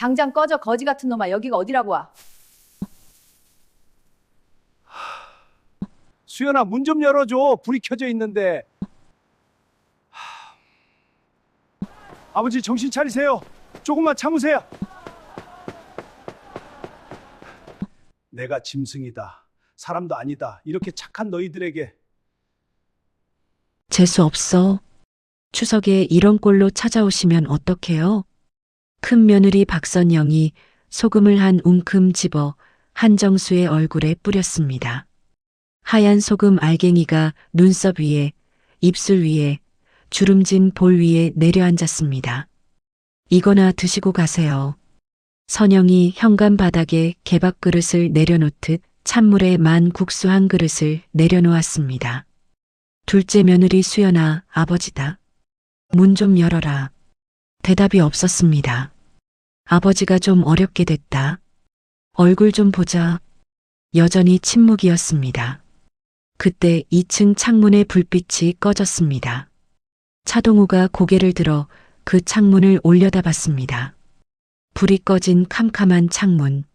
당장 꺼져, 거지 같은 놈아. 여기가 어디라고 와. 수연아, 문 좀 열어줘. 불이 켜져 있는데. 아버지, 정신 차리세요. 조금만 참으세요. 내가 짐승이다. 사람도 아니다. 이렇게 착한 너희들에게. 재수 없어. 추석에 이런 꼴로 찾아오시면 어떡해요? 큰 며느리 박선영이 소금을 한 웅큼 집어 한정수의 얼굴에 뿌렸습니다. 하얀 소금 알갱이가 눈썹 위에, 입술 위에, 주름진 볼 위에 내려앉았습니다. 이거나 드시고 가세요. 선영이 현관 바닥에 개밥 그릇을 내려놓듯 찬물에 만 국수 한 그릇을 내려놓았습니다. 둘째 며느리 수연아, 아버지다. 문 좀 열어라. 대답이 없었습니다. 아버지가 좀 어렵게 됐다. 얼굴 좀 보자. 여전히 침묵이었습니다. 그때 2층 창문의 불빛이 꺼졌습니다. 차동우가 고개를 들어 그 창문을 올려다봤습니다. 불이 꺼진 캄캄한 창문.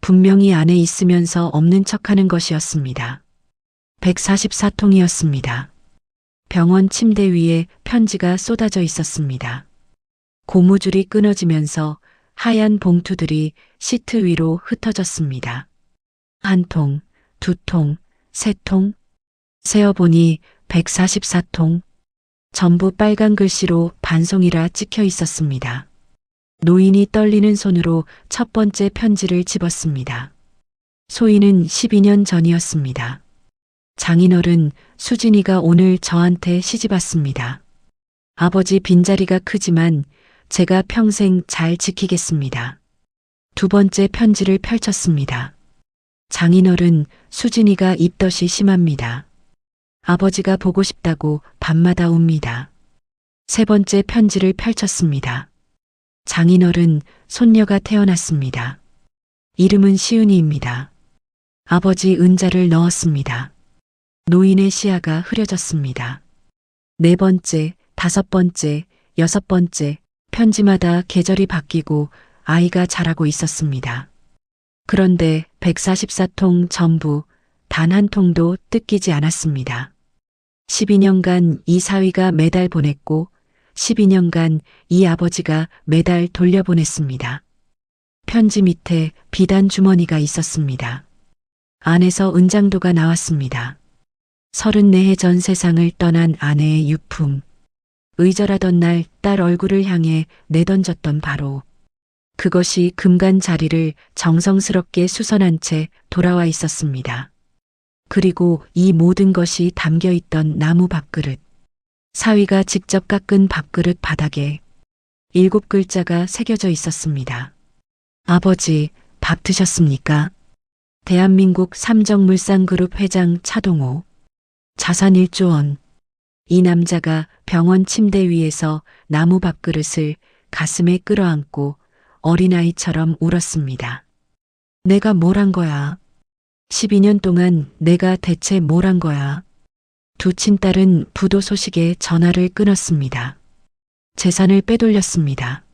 분명히 안에 있으면서 없는 척하는 것이었습니다. 144통이었습니다. 병원 침대 위에 편지가 쏟아져 있었습니다. 고무줄이 끊어지면서 하얀 봉투들이 시트 위로 흩어졌습니다. 한 통, 두 통, 세 통. 세어보니 144통. 전부 빨간 글씨로 반송이라 찍혀 있었습니다. 노인이 떨리는 손으로 첫 번째 편지를 집었습니다. 소인은 12년 전이었습니다. 장인어른, 수진이가 오늘 저한테 시집 왔습니다. 아버지 빈자리가 크지만 제가 평생 잘 지키겠습니다. 두 번째 편지를 펼쳤습니다. 장인어른, 수진이가 입덧이 심합니다. 아버지가 보고 싶다고 밤마다 웁니다. 세 번째 편지를 펼쳤습니다. 장인어른, 손녀가 태어났습니다. 이름은 시은이입니다. 아버지 은자를 넣었습니다. 노인의 시야가 흐려졌습니다. 네 번째, 다섯 번째, 여섯 번째, 편지마다 계절이 바뀌고 아이가 자라고 있었습니다. 그런데 144통 전부 단 한 통도 뜯기지 않았습니다. 12년간 이 사위가 매달 보냈고 12년간 이 아버지가 매달 돌려보냈습니다. 편지 밑에 비단 주머니가 있었습니다. 안에서 은장도가 나왔습니다. 34해 전 세상을 떠난 아내의 유품. 의절하던 날 딸 얼굴을 향해 내던졌던 바로 그것이 금간 자리를 정성스럽게 수선한 채 돌아와 있었습니다. 그리고 이 모든 것이 담겨 있던 나무 밥그릇. 사위가 직접 깎은 밥그릇 바닥에 7글자가 새겨져 있었습니다. 아버지, 밥 드셨습니까? 대한민국 삼정물산그룹 회장 차동호. 자산 1조 원. 이 남자가 병원 침대 위에서 나무 밥그릇을 가슴에 끌어안고 어린아이처럼 울었습니다. 내가 뭘 한 거야? 12년 동안 내가 대체 뭘 한 거야? 두 친딸은 부도 소식에 전화를 끊었습니다. 재산을 빼돌렸습니다.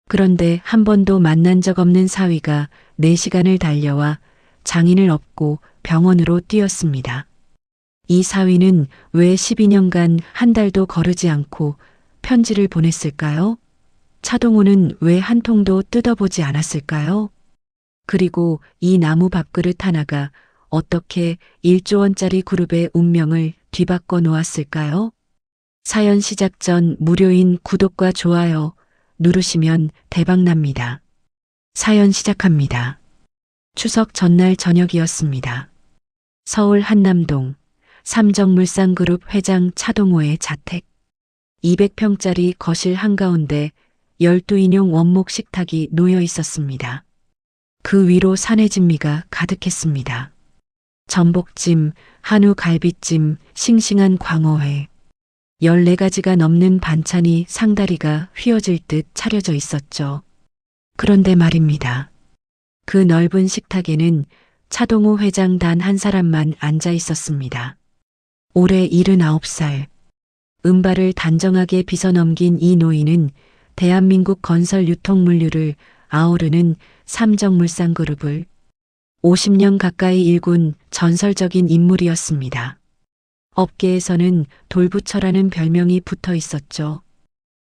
그런데 한 번도 만난 적 없는 사위가 4시간을 달려와 장인을 업고 병원으로 뛰었습니다. 이 사위는 왜 12년간 한 달도 거르지 않고 편지를 보냈을까요? 차동우는 왜 한 통도 뜯어보지 않았을까요? 그리고 이 나무 밥그릇 하나가 어떻게 1조 원짜리 그룹의 운명을 뒤바꿔 놓았을까요? 사연 시작 전 무료인 구독과 좋아요 누르시면 대박납니다. 사연 시작합니다. 추석 전날 저녁이었습니다. 서울 한남동 삼정물산그룹 회장 차동호의 자택. 200평짜리 거실 한가운데 12인용 원목 식탁이 놓여 있었습니다. 그 위로 산해진미가 가득했습니다. 전복찜, 한우 갈비찜, 싱싱한 광어회. 14가지가 넘는 반찬이 상다리가 휘어질 듯 차려져 있었죠. 그런데 말입니다. 그 넓은 식탁에는 차동호 회장 단 한 사람만 앉아 있었습니다. 올해 79살. 은발을 단정하게 빗어넘긴 이 노인은 대한민국 건설 유통물류를 아우르는 삼정물산그룹을 50년 가까이 일군 전설적인 인물이었습니다. 업계에서는 돌부처라는 별명이 붙어 있었죠.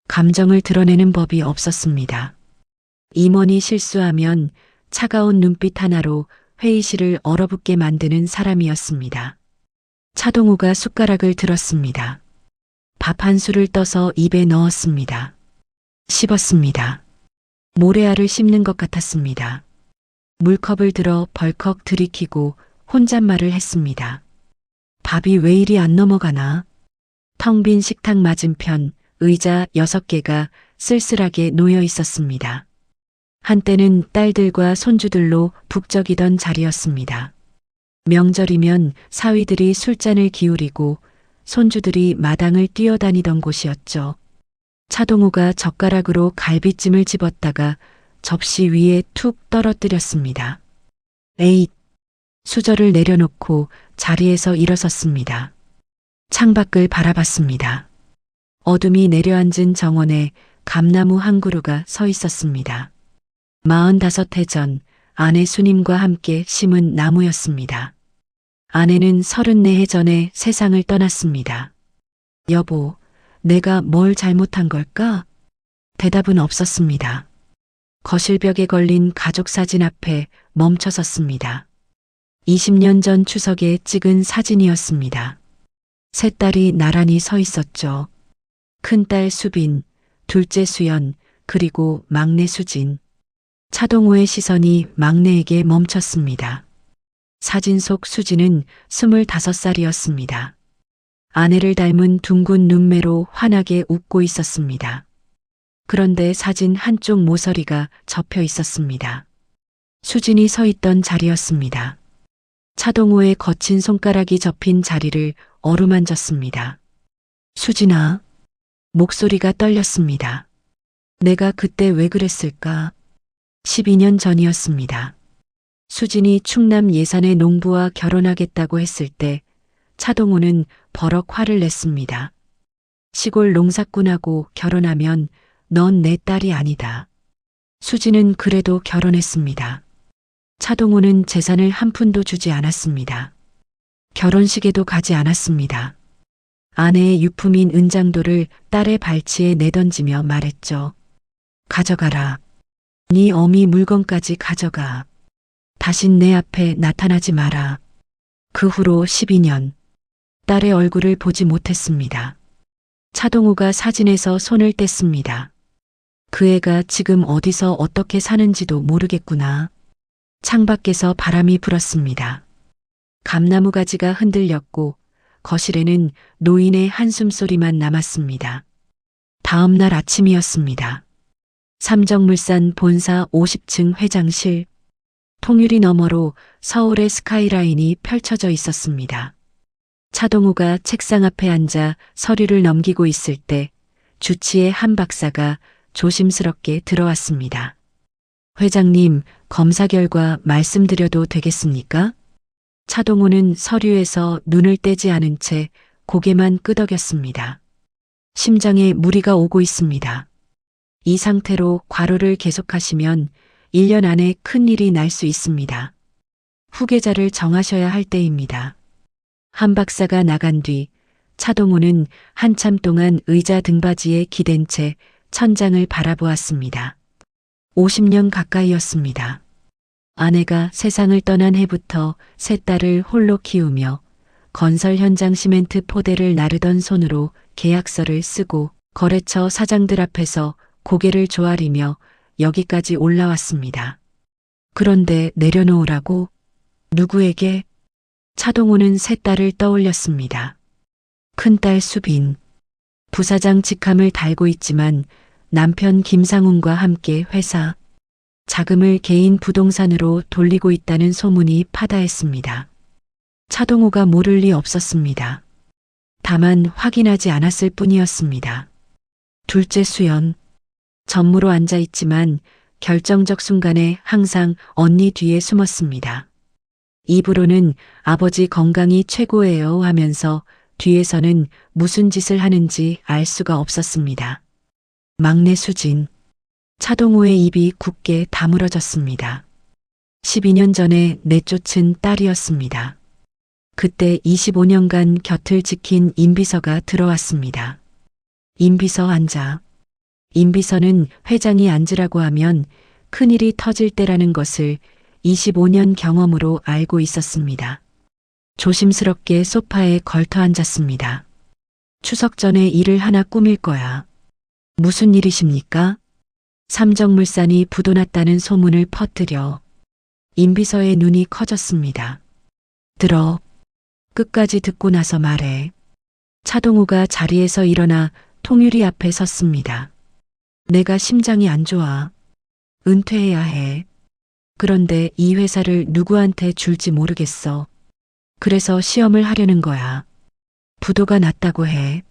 감정을 드러내는 법이 없었습니다. 임원이 실수하면 차가운 눈빛 하나로 회의실을 얼어붙게 만드는 사람이었습니다. 차동우가 숟가락을 들었습니다. 밥 한 술을 떠서 입에 넣었습니다. 씹었습니다. 모래알을 씹는 것 같았습니다. 물컵을 들어 벌컥 들이키고 혼잣말을 했습니다. 밥이 왜 이리 안 넘어가나? 텅 빈 식탁 맞은편 의자 6개가 쓸쓸하게 놓여 있었습니다. 한때는 딸들과 손주들로 북적이던 자리였습니다. 명절이면 사위들이 술잔을 기울이고 손주들이 마당을 뛰어다니던 곳이었죠. 차동우가 젓가락으로 갈비찜을 집었다가 접시 위에 툭 떨어뜨렸습니다. 에잇! 수저를 내려놓고 자리에서 일어섰습니다. 창밖을 바라봤습니다. 어둠이 내려앉은 정원에 감나무 한 그루가 서 있었습니다. 45해 전 아내 수님과 함께 심은 나무였습니다. 아내는 34해 전에 세상을 떠났습니다. 여보, 내가 뭘 잘못한 걸까? 대답은 없었습니다. 거실벽에 걸린 가족 사진 앞에 멈춰 섰습니다. 20년 전 추석에 찍은 사진이었습니다. 세 딸이 나란히 서 있었죠. 큰딸 수빈, 둘째 수연, 그리고 막내 수진. 차동우의 시선이 막내에게 멈췄습니다. 사진 속 수진은 25살이었습니다. 아내를 닮은 둥근 눈매로 환하게 웃고 있었습니다. 그런데 사진 한쪽 모서리가 접혀 있었습니다. 수진이 서 있던 자리였습니다. 차동우의 거친 손가락이 접힌 자리를 어루만졌습니다. 수진아, 목소리가 떨렸습니다. 내가 그때 왜 그랬을까? 12년 전이었습니다. 수진이 충남 예산의 농부와 결혼하겠다고 했을 때 차동우는 버럭 화를 냈습니다. 시골 농사꾼하고 결혼하면 넌 내 딸이 아니다. 수진은 그래도 결혼했습니다. 차동우는 재산을 한 푼도 주지 않았습니다. 결혼식에도 가지 않았습니다. 아내의 유품인 은장도를 딸의 발치에 내던지며 말했죠. 가져가라. 네 어미 물건까지 가져가. 다신 내 앞에 나타나지 마라. 그 후로 12년, 딸의 얼굴을 보지 못했습니다. 차동우가 사진에서 손을 뗐습니다. 그 애가 지금 어디서 어떻게 사는지도 모르겠구나. 창밖에서 바람이 불었습니다. 감나무 가지가 흔들렸고 거실에는 노인의 한숨소리만 남았습니다. 다음 날 아침이었습니다. 삼정물산 본사 50층 회장실. 통유리 너머로 서울의 스카이라인이 펼쳐져 있었습니다. 차동우가 책상 앞에 앉아 서류를 넘기고 있을 때 주치의 한 박사가 조심스럽게 들어왔습니다. 회장님, 검사 결과 말씀드려도 되겠습니까? 차동우는 서류에서 눈을 떼지 않은 채 고개만 끄덕였습니다. 심장에 무리가 오고 있습니다. 이 상태로 과로를 계속하시면 1년 안에 큰일이 날 수 있습니다. 후계자를 정하셔야 할 때입니다. 한 박사가 나간 뒤 차동우는 한참 동안 의자 등받이에 기댄 채 천장을 바라보았습니다. 50년 가까이였습니다. 아내가 세상을 떠난 해부터 세 딸을 홀로 키우며 건설 현장 시멘트 포대를 나르던 손으로 계약서를 쓰고 거래처 사장들 앞에서 고개를 조아리며 여기까지 올라왔습니다. 그런데 내려놓으라고? 누구에게? 차동우는 세 딸을 떠올렸습니다. 큰딸 수빈. 부사장 직함을 달고 있지만 남편 김상훈과 함께 회사 자금을 개인 부동산으로 돌리고 있다는 소문이 파다했습니다. 차동우가 모를 리 없었습니다. 다만 확인하지 않았을 뿐이었습니다. 둘째 수연. 전무로 앉아 있지만 결정적 순간에 항상 언니 뒤에 숨었습니다. 입으로는 아버지 건강이 최고예요 하면서 뒤에서는 무슨 짓을 하는지 알 수가 없었습니다. 막내 수진. 차동호의 입이 굳게 다물어졌습니다. 12년 전에 내쫓은 딸이었습니다. 그때 25년간 곁을 지킨 임비서가 들어왔습니다. 임비서 앉아. 임비서는 회장이 앉으라고 하면 큰일이 터질 때라는 것을 25년 경험으로 알고 있었습니다. 조심스럽게 소파에 걸터 앉았습니다. 추석 전에 일을 하나 꾸밀 거야. 무슨 일이십니까? 삼정물산이 부도났다는 소문을 퍼뜨려. 임비서의 눈이 커졌습니다. 들어. 끝까지 듣고 나서 말해. 차동우가 자리에서 일어나 통유리 앞에 섰습니다. 내가 심장이 안 좋아. 은퇴해야 해. 그런데 이 회사를 누구한테 줄지 모르겠어. 그래서 시험을 하려는 거야. 부도가 났다고 해.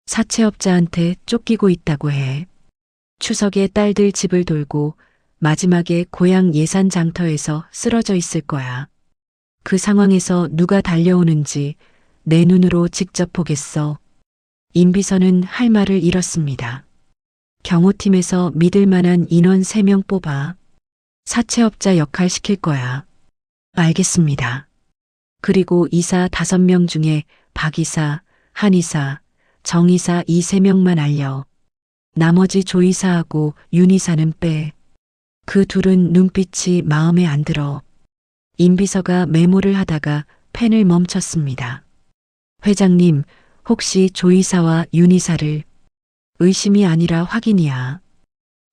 사채업자한테 쫓기고 있다고 해. 추석에 딸들 집을 돌고 마지막에 고향 예산 장터에서 쓰러져 있을 거야. 그 상황에서 누가 달려오는지 내 눈으로 직접 보겠어. 임비서는 할 말을 잃었습니다. 경호팀에서 믿을 만한 인원 3명 뽑아. 사채업자 역할 시킬 거야. 알겠습니다. 그리고 이사 5명 중에 박이사, 한이사, 정이사 이 3명만 알려. 나머지 조이사하고 윤이사는 빼. 그 둘은 눈빛이 마음에 안 들어. 임비서가 메모를 하다가 펜을 멈췄습니다. 회장님, 혹시 조이사와 윤이사를 의심이 아니라 확인이야.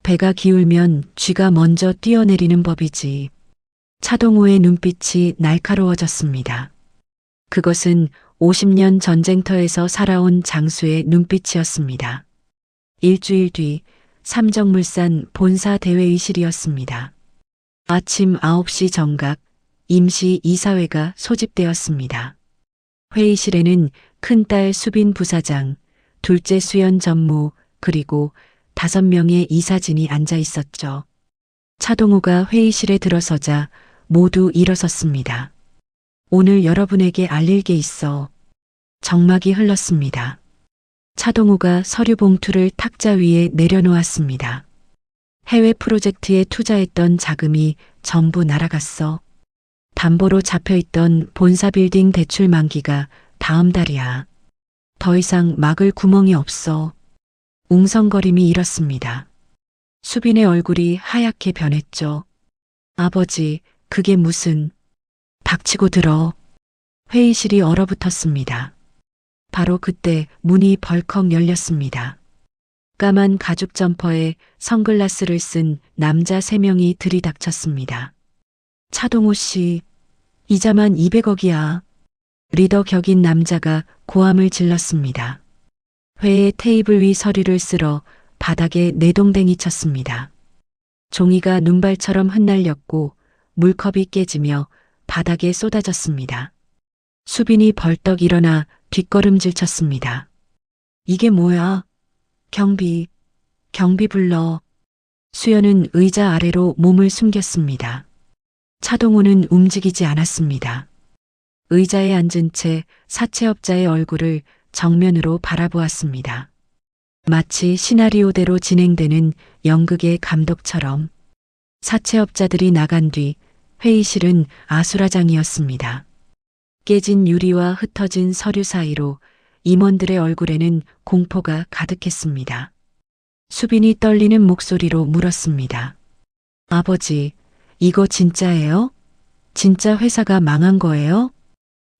배가 기울면 쥐가 먼저 뛰어내리는 법이지. 차동호의 눈빛이 날카로워졌습니다. 그것은 50년 전쟁터에서 살아온 장수의 눈빛이었습니다. 일주일 뒤 삼정물산 본사 대회의실이었습니다. 아침 9시 정각 임시 이사회가 소집되었습니다. 회의실에는 큰딸 수빈 부사장, 둘째 수연 전무, 그리고 5명의 이사진이 앉아 있었죠. 차동우가 회의실에 들어서자 모두 일어섰습니다. 오늘 여러분에게 알릴 게 있어. 정막이 흘렀습니다. 차동우가 서류 봉투를 탁자 위에 내려놓았습니다. 해외 프로젝트에 투자했던 자금이 전부 날아갔어. 담보로 잡혀있던 본사 빌딩 대출 만기가 다음 달이야. 더 이상 막을 구멍이 없어. 웅성거림이 일었습니다. 수빈의 얼굴이 하얗게 변했죠. 아버지, 그게 무슨... 닥치고 들어. 회의실이 얼어붙었습니다. 바로 그때 문이 벌컥 열렸습니다. 까만 가죽 점퍼에 선글라스를 쓴 남자 3명이 들이닥쳤습니다. 차동호 씨, 이자만 200억이야. 리더 격인 남자가 고함을 질렀습니다. 회의 테이블 위 서류를 쓸어 바닥에 내동댕이 쳤습니다. 종이가 눈발처럼 흩날렸고 물컵이 깨지며 바닥에 쏟아졌습니다. 수빈이 벌떡 일어나 뒷걸음질 쳤습니다. 이게 뭐야? 경비 불러. 수연은 의자 아래로 몸을 숨겼습니다. 차동호는 움직이지 않았습니다. 의자에 앉은 채 사채업자의 얼굴을 정면으로 바라보았습니다. 마치 시나리오대로 진행되는 연극의 감독처럼. 사채업자들이 나간 뒤 회의실은 아수라장이었습니다. 깨진 유리와 흩어진 서류 사이로 임원들의 얼굴에는 공포가 가득했습니다. 수빈이 떨리는 목소리로 물었습니다. 아버지, 이거 진짜예요? 진짜 회사가 망한 거예요?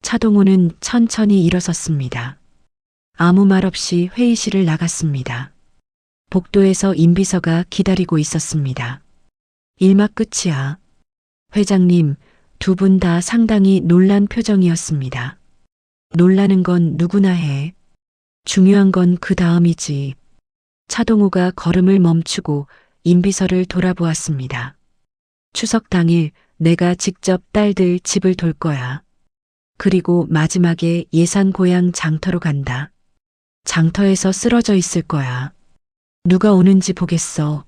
차동우는 천천히 일어섰습니다. 아무 말 없이 회의실을 나갔습니다. 복도에서 임비서가 기다리고 있었습니다. 일막 끝이야. 회장님, 2분 다 상당히 놀란 표정이었습니다. 놀라는 건 누구나 해. 중요한 건 그 다음이지. 차동우가 걸음을 멈추고 임비서를 돌아보았습니다. 추석 당일 내가 직접 딸들 집을 돌 거야. 그리고 마지막에 예산 고향 장터로 간다. 장터에서 쓰러져 있을 거야. 누가 오는지 보겠어.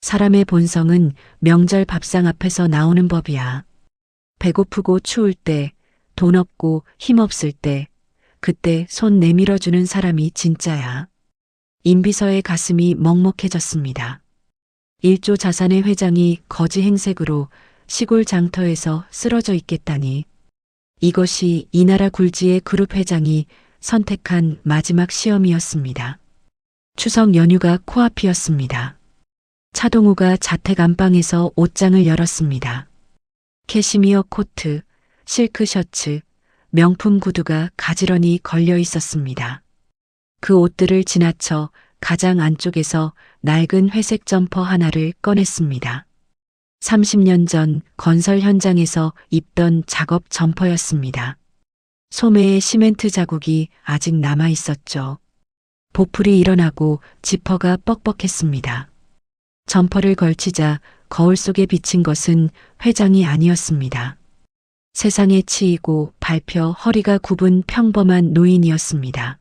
사람의 본성은 명절 밥상 앞에서 나오는 법이야. 배고프고 추울 때, 돈 없고 힘 없을 때, 그때 손 내밀어주는 사람이 진짜야. 임비서의 가슴이 먹먹해졌습니다. 1조 자산의 회장이 거지 행색으로 시골 장터에서 쓰러져 있겠다니. 이것이 이 나라 굴지의 그룹 회장이 선택한 마지막 시험이었습니다. 추석 연휴가 코앞이었습니다. 차동우가 자택 안방에서 옷장을 열었습니다. 캐시미어 코트, 실크 셔츠, 명품 구두가 가지런히 걸려 있었습니다. 그 옷들을 지나쳐 가장 안쪽에서 낡은 회색 점퍼 하나를 꺼냈습니다. 30년 전 건설 현장에서 입던 작업 점퍼였습니다. 소매에 시멘트 자국이 아직 남아 있었죠. 보풀이 일어나고 지퍼가 뻑뻑했습니다. 점퍼를 걸치자 거울 속에 비친 것은 회장이 아니었습니다. 세상에 치이고 밟혀 허리가 굽은 평범한 노인이었습니다.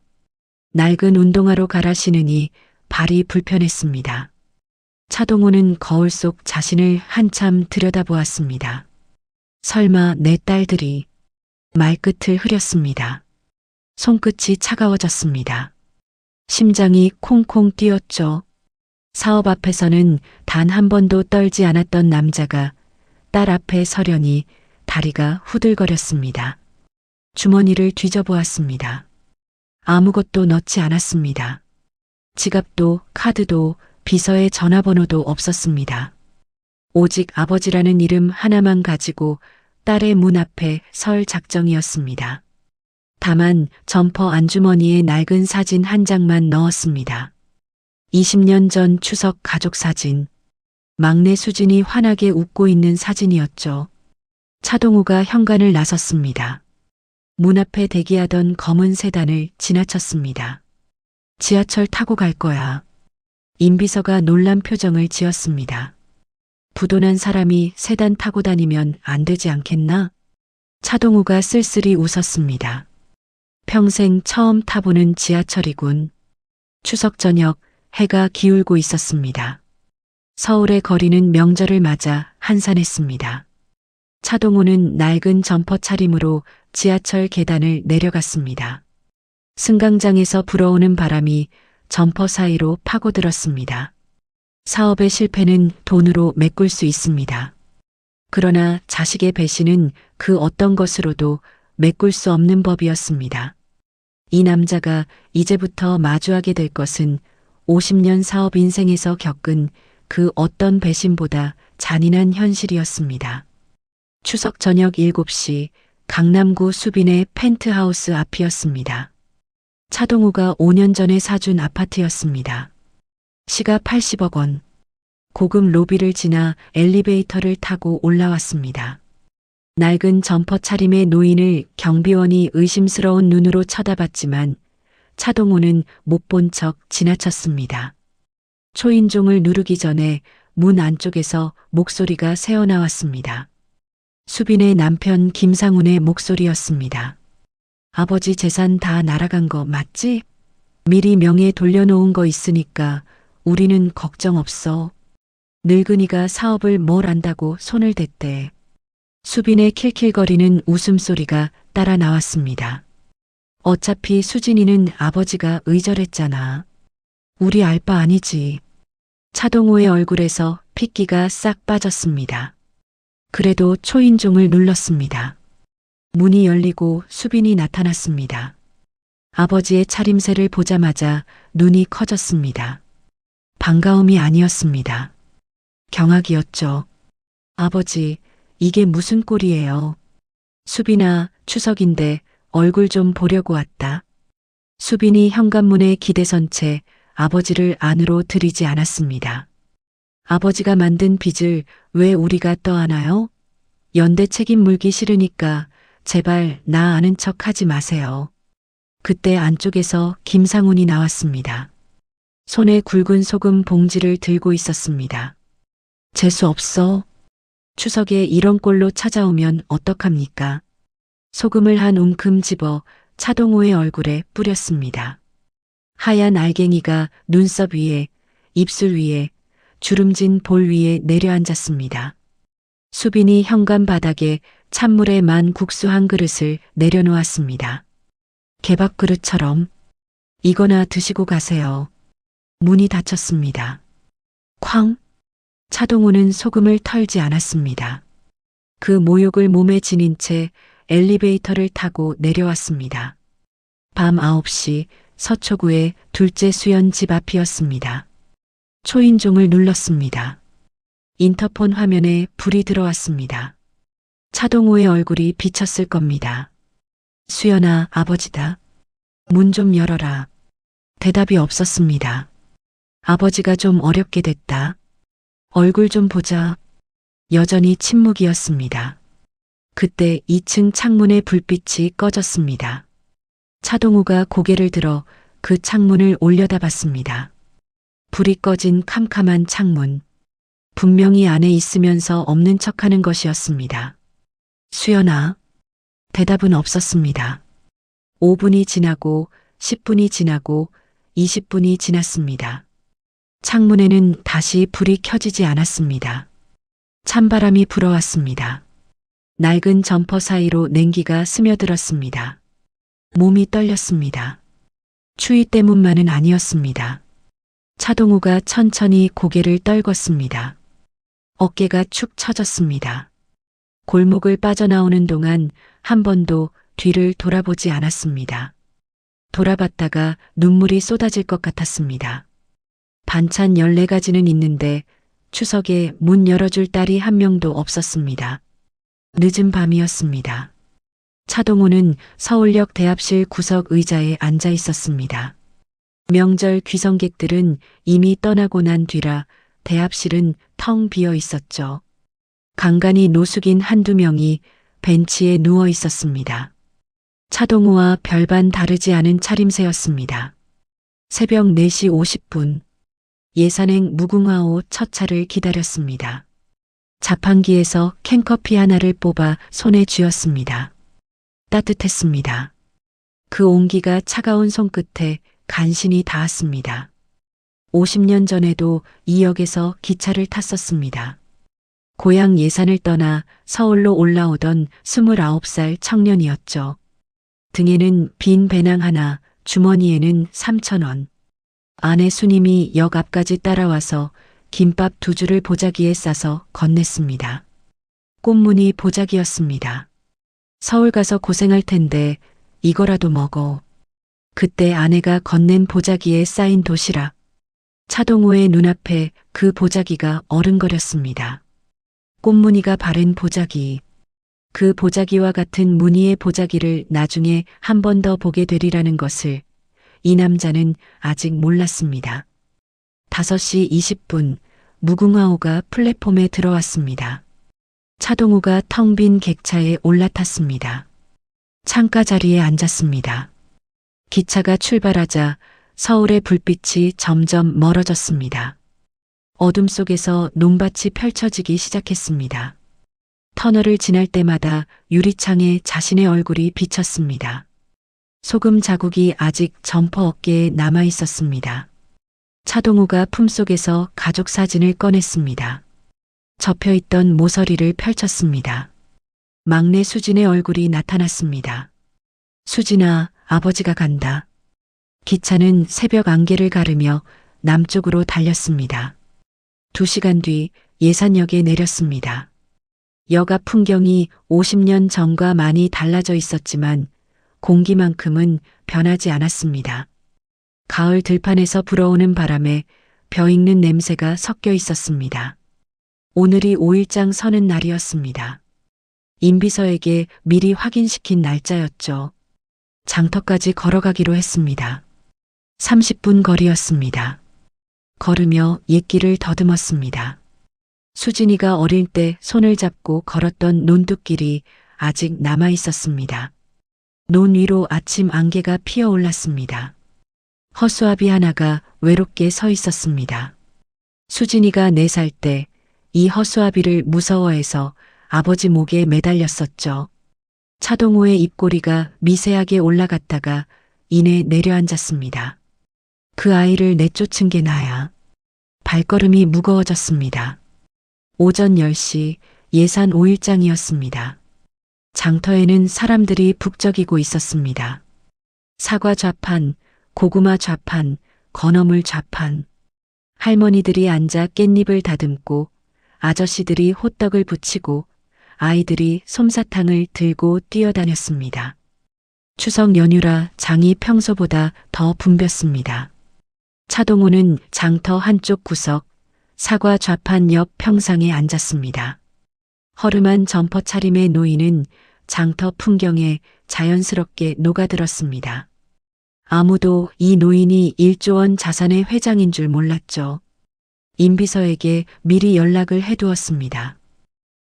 낡은 운동화로 갈아 신으니 발이 불편했습니다. 차동우는 거울 속 자신을 한참 들여다보았습니다. 설마 내 딸들이. 말끝을 흐렸습니다. 손끝이 차가워졌습니다. 심장이 콩콩 뛰었죠. 사업 앞에서는 단 한 번도 떨지 않았던 남자가 딸 앞에 서려니 다리가 후들거렸습니다. 주머니를 뒤져보았습니다. 아무것도 넣지 않았습니다. 지갑도 카드도 비서의 전화번호도 없었습니다. 오직 아버지라는 이름 하나만 가지고 딸의 문 앞에 설 작정이었습니다. 다만 점퍼 안주머니에 낡은 사진 한 장만 넣었습니다. 20년 전 추석 가족 사진. 막내 수진이 환하게 웃고 있는 사진이었죠. 차동우가 현관을 나섰습니다. 문 앞에 대기하던 검은 세단을 지나쳤습니다. 지하철 타고 갈 거야. 임비서가 놀란 표정을 지었습니다. 부도난 사람이 세단 타고 다니면 안 되지 않겠나? 차동우가 쓸쓸히 웃었습니다. 평생 처음 타보는 지하철이군. 추석 저녁 해가 기울고 있었습니다. 서울의 거리는 명절을 맞아 한산했습니다. 차동우는 낡은 점퍼 차림으로 지하철 계단을 내려갔습니다. 승강장에서 불어오는 바람이 점퍼 사이로 파고들었습니다. 사업의 실패는 돈으로 메꿀 수 있습니다. 그러나 자식의 배신은 그 어떤 것으로도 메꿀 수 없는 법이었습니다. 이 남자가 이제부터 마주하게 될 것은 50년 사업 인생에서 겪은 그 어떤 배신보다 잔인한 현실이었습니다. 추석 저녁 7시 강남구 수빈의 펜트하우스 앞이었습니다. 차동우가 5년 전에 사준 아파트였습니다. 시가 80억 원. 고급 로비를 지나 엘리베이터를 타고 올라왔습니다. 낡은 점퍼 차림의 노인을 경비원이 의심스러운 눈으로 쳐다봤지만 차동우는 못 본 척 지나쳤습니다. 초인종을 누르기 전에 문 안쪽에서 목소리가 새어나왔습니다. 수빈의 남편 김상훈의 목소리였습니다. 아버지 재산 다 날아간 거 맞지? 미리 명예 돌려놓은 거 있으니까 우리는 걱정 없어. 늙은이가 사업을 뭘 안다고 손을 댔대. 수빈의 킬킬거리는 웃음소리가 따라 나왔습니다. 어차피 수진이는 아버지가 의절했잖아. 우리 알 바 아니지. 차동우의 얼굴에서 핏기가 싹 빠졌습니다. 그래도 초인종을 눌렀습니다. 문이 열리고 수빈이 나타났습니다. 아버지의 차림새를 보자마자 눈이 커졌습니다. 반가움이 아니었습니다. 경악이었죠. 아버지, 이게 무슨 꼴이에요? 수빈아, 추석인데 얼굴 좀 보려고 왔다. 수빈이 현관문에 기대선 채 아버지를 안으로 들이지 않았습니다. 아버지가 만든 빚을 왜 우리가 떠안아요? 연대 책임 물기 싫으니까 제발 나 아는 척 하지 마세요. 그때 안쪽에서 김상훈이 나왔습니다. 손에 굵은 소금 봉지를 들고 있었습니다. 재수 없어. 추석에 이런 꼴로 찾아오면 어떡합니까? 소금을 한 움큼 집어 차동우의 얼굴에 뿌렸습니다. 하얀 알갱이가 눈썹 위에, 입술 위에, 주름진 볼 위에 내려앉았습니다. 수빈이 현관 바닥에 찬물에 만 국수 한 그릇을 내려놓았습니다. 개밥 그릇처럼. 이거나 드시고 가세요. 문이 닫혔습니다. 쾅. 차동우는 소금을 털지 않았습니다. 그 모욕을 몸에 지닌 채 엘리베이터를 타고 내려왔습니다. 밤 9시 서초구의 둘째 수연 집 앞이었습니다. 초인종을 눌렀습니다. 인터폰 화면에 불이 들어왔습니다. 차동우의 얼굴이 비쳤을 겁니다. 수연아, 아버지다. 문 좀 열어라. 대답이 없었습니다. 아버지가 좀 어렵게 됐다. 얼굴 좀 보자. 여전히 침묵이었습니다. 그때 2층 창문의 불빛이 꺼졌습니다. 차동우가 고개를 들어 그 창문을 올려다봤습니다. 불이 꺼진 캄캄한 창문. 분명히 안에 있으면서 없는 척하는 것이었습니다. 수연아. 대답은 없었습니다. 5분이 지나고 10분이 지나고 20분이 지났습니다. 창문에는 다시 불이 켜지지 않았습니다. 찬바람이 불어왔습니다. 낡은 점퍼 사이로 냉기가 스며들었습니다. 몸이 떨렸습니다. 추위 때문만은 아니었습니다. 차동우가 천천히 고개를 떨궜습니다. 어깨가 축 처졌습니다. 골목을 빠져나오는 동안 한 번도 뒤를 돌아보지 않았습니다. 돌아봤다가 눈물이 쏟아질 것 같았습니다. 반찬 14가지는 있는데 추석에 문 열어줄 딸이 한 명도 없었습니다. 늦은 밤이었습니다. 차동우는 서울역 대합실 구석 의자에 앉아 있었습니다. 명절 귀성객들은 이미 떠나고 난 뒤라 대합실은 텅 비어 있었죠. 간간히 노숙인 한두 명이 벤치에 누워 있었습니다. 차동우와 별반 다르지 않은 차림새였습니다. 새벽 4시 50분. 예산행 무궁화호 첫 차를 기다렸습니다. 자판기에서 캔커피 하나를 뽑아 손에 쥐었습니다. 따뜻했습니다. 그 온기가 차가운 손끝에 간신히 닿았습니다. 50년 전에도 이 역에서 기차를 탔었습니다. 고향 예산을 떠나 서울로 올라오던 29살 청년이었죠. 등에는 빈 배낭 하나, 주머니에는 3,000원. 아내 수님이 역 앞까지 따라와서 김밥 2줄을 보자기에 싸서 건넸습니다. 꽃무늬 보자기였습니다. 서울 가서 고생할 텐데 이거라도 먹어. 그때 아내가 건넨 보자기에 쌓인 도시락. 차동우의 눈앞에 그 보자기가 어른거렸습니다. 꽃무늬가 바른 보자기. 그 보자기와 같은 무늬의 보자기를 나중에 한 번 더 보게 되리라는 것을 이 남자는 아직 몰랐습니다. 5시 20분 무궁화호가 플랫폼에 들어왔습니다. 차동우가 텅 빈 객차에 올라탔습니다. 창가 자리에 앉았습니다. 기차가 출발하자 서울의 불빛이 점점 멀어졌습니다. 어둠 속에서 논밭이 펼쳐지기 시작했습니다. 터널을 지날 때마다 유리창에 자신의 얼굴이 비쳤습니다. 소금 자국이 아직 점퍼 어깨에 남아 있었습니다. 차동우가 품속에서 가족 사진을 꺼냈습니다. 접혀있던 모서리를 펼쳤습니다. 막내 수진의 얼굴이 나타났습니다. 수진아, 아버지가 간다. 기차는 새벽 안개를 가르며 남쪽으로 달렸습니다. 2시간 뒤 예산역에 내렸습니다. 역 앞 풍경이 50년 전과 많이 달라져 있었지만 공기만큼은 변하지 않았습니다. 가을 들판에서 불어오는 바람에 벼익는 냄새가 섞여 있었습니다. 오늘이 5일장 서는 날이었습니다. 임비서에게 미리 확인시킨 날짜였죠. 장터까지 걸어가기로 했습니다. 30분 거리였습니다. 걸으며 옛길을 더듬었습니다. 수진이가 어릴 때 손을 잡고 걸었던 논둑길이 아직 남아 있었습니다. 논 위로 아침 안개가 피어올랐습니다. 허수아비 하나가 외롭게 서 있었습니다. 수진이가 4살 때 이 허수아비를 무서워해서 아버지 목에 매달렸었죠. 차동우의 입꼬리가 미세하게 올라갔다가 이내 내려앉았습니다. 그 아이를 내쫓은 게 나야. 발걸음이 무거워졌습니다. 오전 10시 예산 5일장이었습니다. 장터에는 사람들이 북적이고 있었습니다. 사과 좌판, 고구마 좌판, 건어물 좌판. 할머니들이 앉아 깻잎을 다듬고 아저씨들이 호떡을 부치고 아이들이 솜사탕을 들고 뛰어다녔습니다. 추석 연휴라 장이 평소보다 더 붐볐습니다. 차동호는 장터 한쪽 구석, 사과 좌판 옆 평상에 앉았습니다. 허름한 점퍼 차림의 노인은 장터 풍경에 자연스럽게 녹아들었습니다. 아무도 이 노인이 1조 원 자산의 회장인 줄 몰랐죠. 임비서에게 미리 연락을 해두었습니다.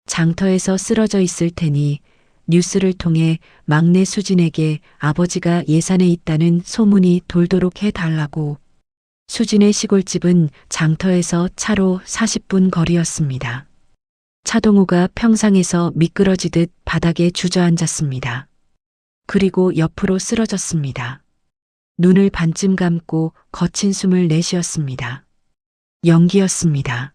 장터에서 쓰러져 있을 테니 뉴스를 통해 막내 수진에게 아버지가 예산에 있다는 소문이 돌도록 해달라고. 수진의 시골집은 장터에서 차로 40분 거리였습니다. 차동우가 평상에서 미끄러지듯 바닥에 주저앉았습니다. 그리고 옆으로 쓰러졌습니다. 눈을 반쯤 감고 거친 숨을 내쉬었습니다. 연기였습니다.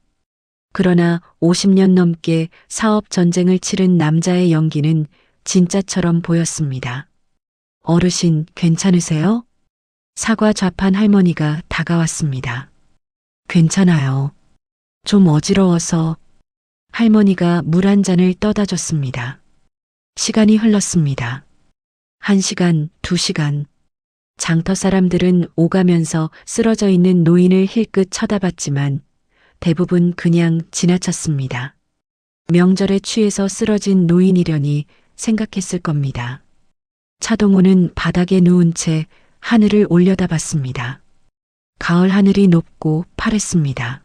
그러나 50년 넘게 사업 전쟁을 치른 남자의 연기는 진짜처럼 보였습니다. 어르신, 괜찮으세요? 사과 좌판 할머니가 다가왔습니다. 괜찮아요. 좀 어지러워서. 할머니가 물 한 잔을 떠다 줬습니다. 시간이 흘렀습니다. 1시간, 2시간. 장터 사람들은 오가면서 쓰러져 있는 노인을 힐끗 쳐다봤지만 대부분 그냥 지나쳤습니다. 명절에 취해서 쓰러진 노인이려니 생각했을 겁니다. 차동호는 바닥에 누운 채 하늘을 올려다봤습니다. 가을 하늘이 높고 파랬습니다.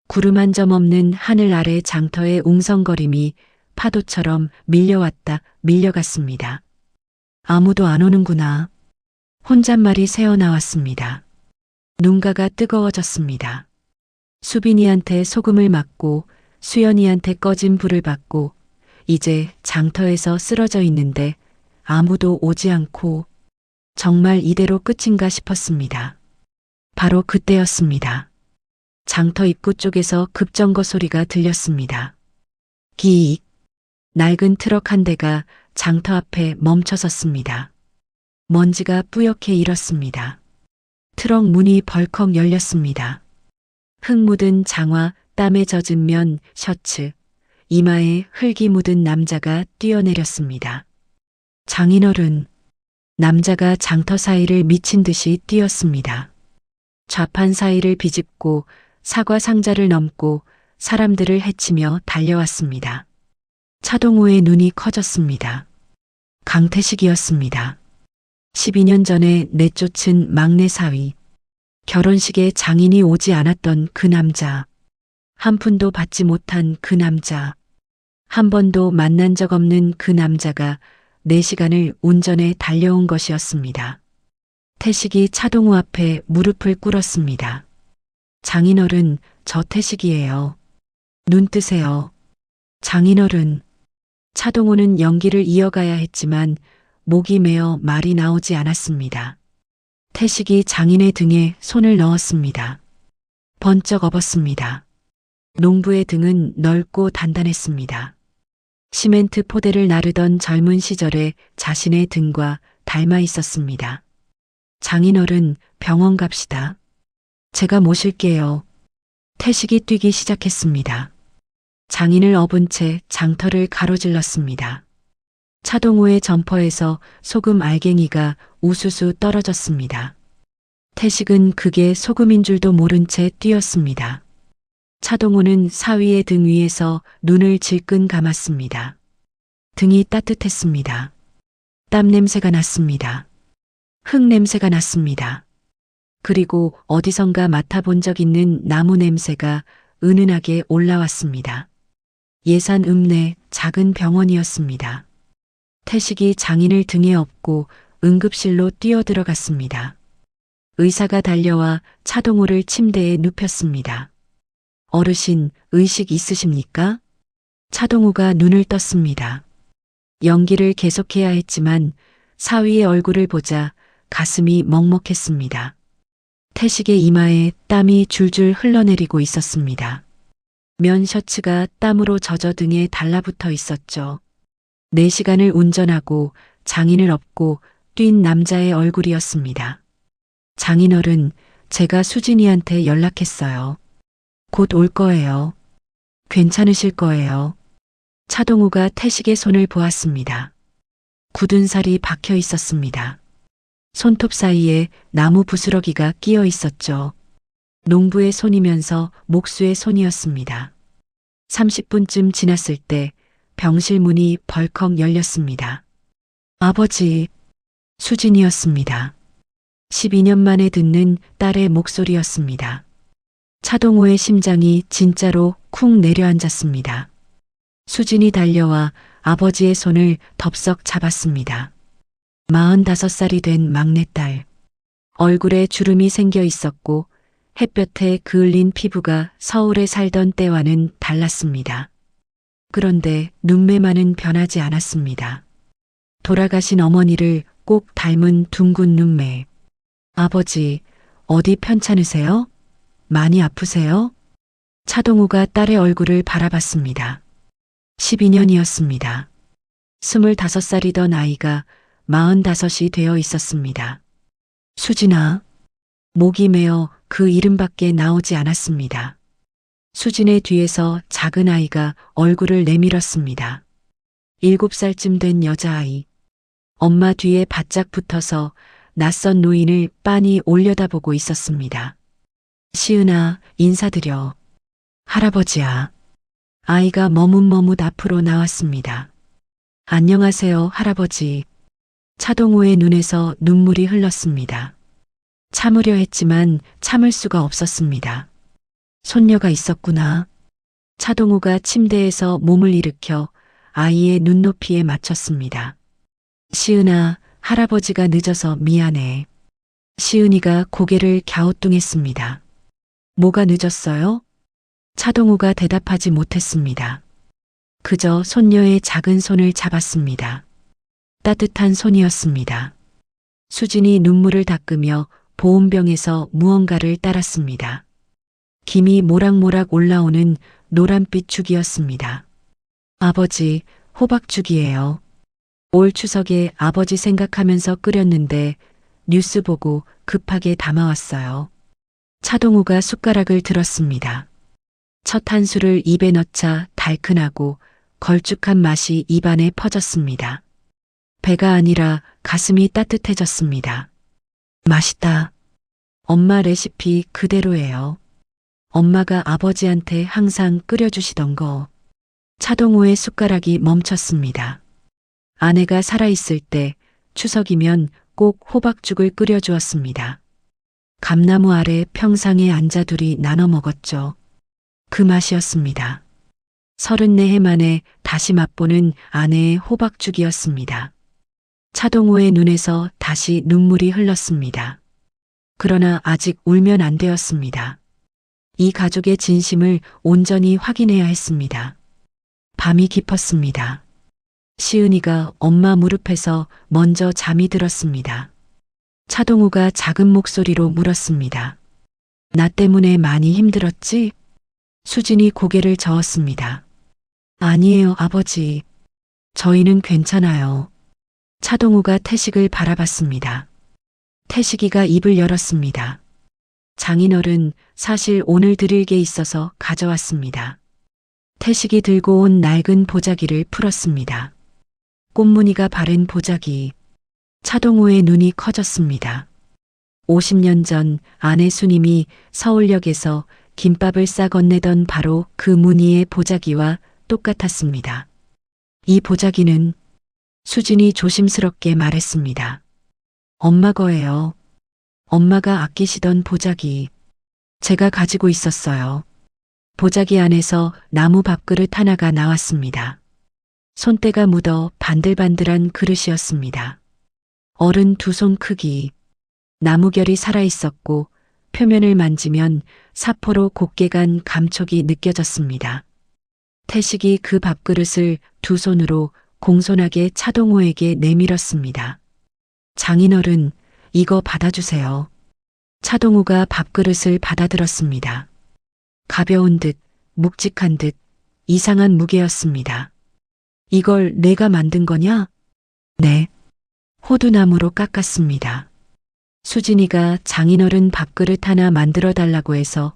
구름 한 점 없는 하늘 아래 장터의 웅성거림이 파도처럼 밀려왔다 밀려갔습니다. 아무도 안 오는구나. 혼잣말이 새어나왔습니다. 눈가가 뜨거워졌습니다. 수빈이한테 소금을 맞고 수연이한테 꺼진 불을 받고 이제 장터에서 쓰러져 있는데 아무도 오지 않고 정말 이대로 끝인가 싶었습니다. 바로 그때였습니다. 장터 입구 쪽에서 급정거 소리가 들렸습니다. 기익. 낡은 트럭 한 대가 장터 앞에 멈춰섰습니다. 먼지가 뿌옇게 일었습니다. 트럭 문이 벌컥 열렸습니다. 흙 묻은 장화, 땀에 젖은 면, 셔츠, 이마에 흙이 묻은 남자가 뛰어내렸습니다. 장인어른. 남자가 장터 사이를 미친 듯이 뛰었습니다. 좌판 사이를 비집고 사과 상자를 넘고 사람들을 헤치며 달려왔습니다. 차동호의 눈이 커졌습니다. 강태식이었습니다. 12년 전에 내쫓은 막내 사위. 결혼식에 장인이 오지 않았던 그 남자. 한 푼도 받지 못한 그 남자. 한 번도 만난 적 없는 그 남자가 4시간을 운전해 달려온 것이었습니다. 태식이 차동호 앞에 무릎을 꿇었습니다. 장인어른, 저 태식이에요. 눈 뜨세요. 장인어른. 차동호는 연기를 이어가야 했지만 목이 메어 말이 나오지 않았습니다. 태식이 장인의 등에 손을 넣었습니다. 번쩍 업었습니다. 농부의 등은 넓고 단단했습니다. 시멘트 포대를 나르던 젊은 시절의 자신의 등과 닮아 있었습니다. 장인어른, 병원 갑시다. 제가 모실게요. 태식이 뛰기 시작했습니다. 장인을 업은 채 장터를 가로질렀습니다. 차동호의 점퍼에서 소금 알갱이가 우수수 떨어졌습니다. 태식은 그게 소금인 줄도 모른 채 뛰었습니다. 차동호는 사위의 등 위에서 눈을 질끈 감았습니다. 등이 따뜻했습니다. 땀 냄새가 났습니다. 흙 냄새가 났습니다. 그리고 어디선가 맡아본 적 있는 나무 냄새가 은은하게 올라왔습니다. 예산 읍내 작은 병원이었습니다. 태식이 장인을 등에 업고 응급실로 뛰어들어갔습니다. 의사가 달려와 차동호를 침대에 눕혔습니다. 어르신, 의식 있으십니까? 차동호가 눈을 떴습니다. 연기를 계속해야 했지만 사위의 얼굴을 보자 가슴이 먹먹했습니다. 태식의 이마에 땀이 줄줄 흘러내리고 있었습니다. 면 셔츠가 땀으로 젖어 등에 달라붙어 있었죠. 4시간을 운전하고 장인을 업고 뛴 남자의 얼굴이었습니다. 장인어른, 제가 수진이한테 연락했어요. 곧 올 거예요. 괜찮으실 거예요. 차동우가 태식의 손을 보았습니다. 굳은 살이 박혀 있었습니다. 손톱 사이에 나무 부스러기가 끼어 있었죠. 농부의 손이면서 목수의 손이었습니다. 30분쯤 지났을 때 병실 문이 벌컥 열렸습니다. 아버지, 수진이었습니다. 12년 만에 듣는 딸의 목소리였습니다. 차동호의 심장이 진짜로 쿵 내려앉았습니다. 수진이 달려와 아버지의 손을 덥석 잡았습니다. 45살이 된 막내딸. 얼굴에 주름이 생겨 있었고 햇볕에 그을린 피부가 서울에 살던 때와는 달랐습니다. 그런데 눈매만은 변하지 않았습니다. 돌아가신 어머니를 꼭 닮은 둥근 눈매. 아버지, 어디 편찮으세요? 많이 아프세요? 차동우가 딸의 얼굴을 바라봤습니다. 12년이었습니다. 25살이던 아이가 45이 되어 있었습니다. 수진아. 목이 메어 그 이름밖에 나오지 않았습니다. 수진의 뒤에서 작은 아이가 얼굴을 내밀었습니다. 7살쯤 된 여자아이. 엄마 뒤에 바짝 붙어서 낯선 노인을 빤히 올려다보고 있었습니다. 시은아, 인사드려. 할아버지야. 아이가 머뭇머뭇 앞으로 나왔습니다. 안녕하세요, 할아버지. 차동호의 눈에서 눈물이 흘렀습니다. 참으려 했지만 참을 수가 없었습니다. 손녀가 있었구나. 차동호가 침대에서 몸을 일으켜 아이의 눈높이에 맞췄습니다. 시은아, 할아버지가 늦어서 미안해. 시은이가 고개를 갸우뚱했습니다. 뭐가 늦었어요? 차동호가 대답하지 못했습니다. 그저 손녀의 작은 손을 잡았습니다. 따뜻한 손이었습니다. 수진이 눈물을 닦으며 보온병에서 무언가를 따랐습니다. 김이 모락모락 올라오는 노란빛 죽이었습니다. 아버지, 호박죽이에요. 올 추석에 아버지 생각하면서 끓였는데 뉴스 보고 급하게 담아왔어요. 차동우가 숟가락을 들었습니다. 첫 한 술을 입에 넣자 달큰하고 걸쭉한 맛이 입안에 퍼졌습니다. 배가 아니라 가슴이 따뜻해졌습니다. 맛있다. 엄마 레시피 그대로예요. 엄마가 아버지한테 항상 끓여주시던 거. 차동호의 숟가락이 멈췄습니다. 아내가 살아있을 때 추석이면 꼭 호박죽을 끓여주었습니다. 감나무 아래 평상에 앉아 둘이 나눠 먹었죠. 그 맛이었습니다. 34해 만에 다시 맛보는 아내의 호박죽이었습니다. 차동호의 눈에서 다시 눈물이 흘렀습니다. 그러나 아직 울면 안 되었습니다. 이 가족의 진심을 온전히 확인해야 했습니다. 밤이 깊었습니다. 시은이가 엄마 무릎에서 먼저 잠이 들었습니다. 차동우가 작은 목소리로 물었습니다. 나 때문에 많이 힘들었지? 수진이 고개를 저었습니다. 아니에요, 아버지. 저희는 괜찮아요. 차동우가 태식을 바라봤습니다. 태식이가 입을 열었습니다. 장인어른, 사실 오늘 드릴 게 있어서 가져왔습니다. 태식이 들고 온 낡은 보자기를 풀었습니다. 꽃무늬가 바른 보자기. 차동우의 눈이 커졌습니다. 50년 전 아내 수님이 서울역에서 김밥을 싸 건네던 바로 그 무늬의 보자기와 똑같았습니다. 이 보자기는 수진이 조심스럽게 말했습니다. 엄마 거예요. 엄마가 아끼시던 보자기. 제가 가지고 있었어요. 보자기 안에서 나무 밥그릇 하나가 나왔습니다. 손때가 묻어 반들반들한 그릇이었습니다. 어른 두 손 크기. 나무결이 살아있었고 표면을 만지면 사포로 곱게 간 감촉이 느껴졌습니다. 태식이 그 밥그릇을 두 손으로 공손하게 차동호에게 내밀었습니다. 장인어른, 이거 받아주세요. 차동호가 밥그릇을 받아들었습니다. 가벼운 듯, 묵직한 듯, 이상한 무게였습니다. 이걸 내가 만든 거냐? 네. 호두나무로 깎았습니다. 수진이가 장인어른 밥그릇 하나 만들어 달라고 해서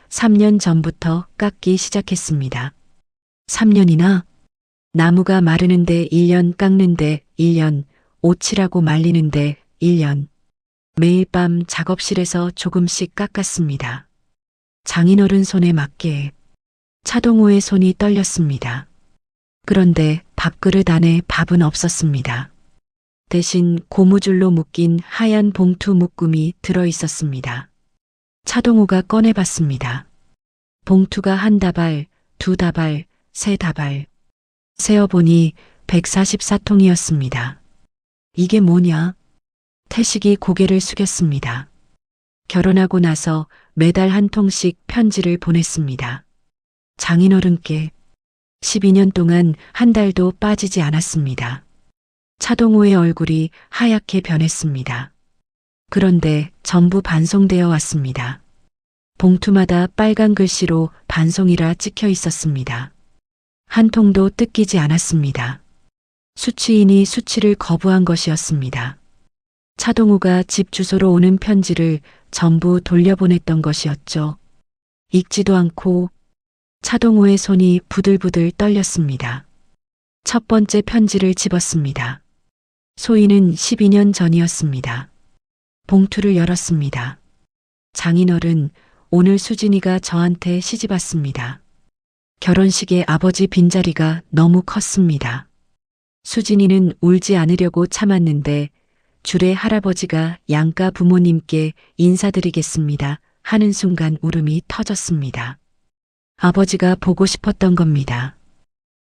3년 전부터 깎기 시작했습니다. 3년이나? 나무가 마르는데 1년, 깎는데 1년, 오칠하고 말리는데 1년. 매일 밤 작업실에서 조금씩 깎았습니다. 장인어른 손에 맞게 차동호의 손이 떨렸습니다. 그런데 밥그릇 안에 밥은 없었습니다. 대신 고무줄로 묶인 하얀 봉투 묶음이 들어 있었습니다. 차동호가 꺼내봤습니다. 봉투가 한 다발, 두 다발, 세 다발. 세어보니 144통이었습니다. 이게 뭐냐? 태식이 고개를 숙였습니다. 결혼하고 나서 매달 한 통씩 편지를 보냈습니다. 장인어른께 12년 동안 한 달도 빠지지 않았습니다. 차동호의 얼굴이 하얗게 변했습니다. 그런데 전부 반송되어 왔습니다. 봉투마다 빨간 글씨로 반송이라 찍혀 있었습니다. 한 통도 뜯기지 않았습니다. 수취인이 수취를 거부한 것이었습니다. 차동호가 집 주소로 오는 편지를 전부 돌려보냈던 것이었죠. 읽지도 않고 차동호의 손이 부들부들 떨렸습니다. 첫 번째 편지를 집었습니다. 소인은 12년 전이었습니다. 봉투를 열었습니다. 장인어른, 오늘 수진이가 저한테 시집 왔습니다. 결혼식에 아버지 빈자리가 너무 컸습니다. 수진이는 울지 않으려고 참았는데 줄에 할아버지가 양가 부모님께 인사드리겠습니다 하는 순간 울음이 터졌습니다. 아버지가 보고 싶었던 겁니다.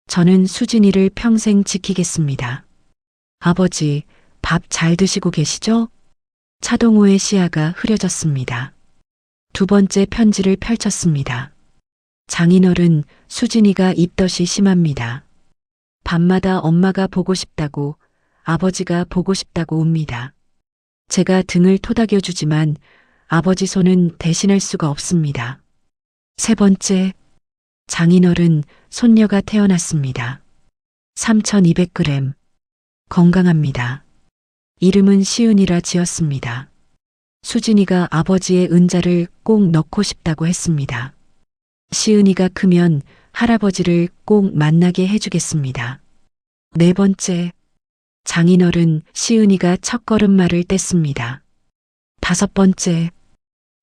저는 수진이를 평생 지키겠습니다. 아버지, 밥 잘 드시고 계시죠? 차동호의 시야가 흐려졌습니다. 두 번째 편지를 펼쳤습니다. 장인어른, 수진이가 입덧이 심합니다. 밤마다 엄마가 보고 싶다고, 아버지가 보고 싶다고 웁니다. 제가 등을 토닥여주지만 아버지 손은 대신할 수가 없습니다. 세 번째, 장인어른, 손녀가 태어났습니다. 3200g. 건강합니다. 이름은 시은이라 지었습니다. 수진이가 아버지의 은자를 꼭 넣고 싶다고 했습니다. 시은이가 크면 할아버지를 꼭 만나게 해주겠습니다. 네 번째, 장인어른, 시은이가 첫걸음마를 뗐습니다. 다섯 번째,